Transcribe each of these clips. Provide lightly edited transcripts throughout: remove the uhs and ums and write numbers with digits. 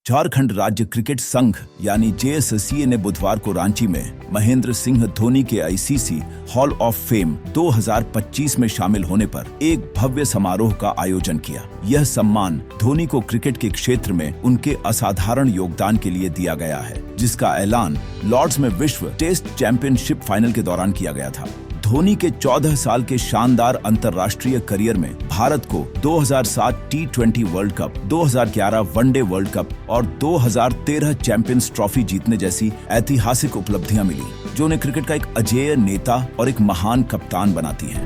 झारखंड राज्य क्रिकेट संघ यानी जेएससीए ने बुधवार को रांची में महेंद्र सिंह धोनी के आईसीसी हॉल ऑफ फेम 2025 में शामिल होने पर एक भव्य समारोह का आयोजन किया। यह सम्मान धोनी को क्रिकेट के क्षेत्र में उनके असाधारण योगदान के लिए दिया गया है, जिसका ऐलान लॉर्ड्स में विश्व टेस्ट चैंपियनशिप फाइनल के दौरान किया गया था। धोनी के 14 साल के शानदार अंतर्राष्ट्रीय करियर में भारत को 2007 टी20 world cup, 2011 one day world cup और 2013 चैंपियंस ट्रॉफी जीतने जैसी ऐतिहासिक उपलब्धियां मिली, जो उन्हें क्रिकेट का एक अजेय नेता और एक महान कप्तान बनाती हैं।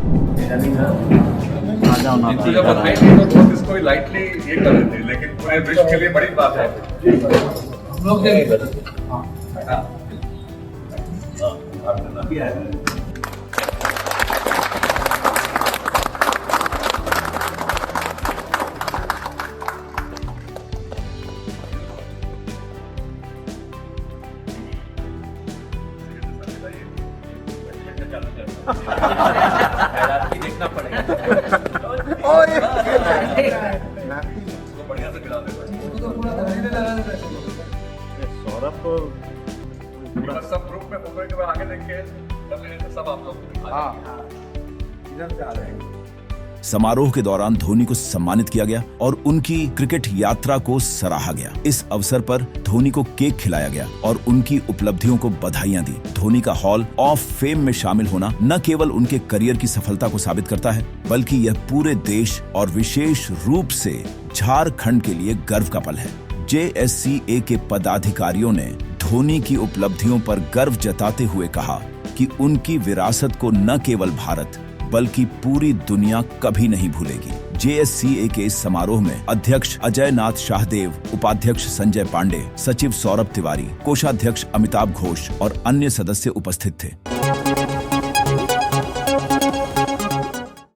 देखना पड़ेगा। बढ़िया से गिरा सौरभ सब ग्रुप में फोटो के बाद आगे देखें, सब आप लोग इधर से आ रहे हैं। समारोह के दौरान धोनी को सम्मानित किया गया और उनकी क्रिकेट यात्रा को सराहा गया। इस अवसर पर धोनी को केक खिलाया गया और उनकी उपलब्धियों को बधाइयां दी। धोनी का हॉल ऑफ फेम में शामिल होना न केवल उनके करियर की सफलता को साबित करता है, बल्कि यह पूरे देश और विशेष रूप से झारखंड के लिए गर्व का पल है। जेएससीए के पदाधिकारियों ने धोनी की उपलब्धियों पर गर्व जताते हुए कहा कि उनकी विरासत को न केवल भारत बल्कि पूरी दुनिया कभी नहीं भूलेगी। जेएससीए के इस समारोह में अध्यक्ष अजय नाथ शाहदेव, उपाध्यक्ष संजय पांडे, सचिव सौरभ तिवारी, कोषाध्यक्ष अमिताभ घोष और अन्य सदस्य उपस्थित थे।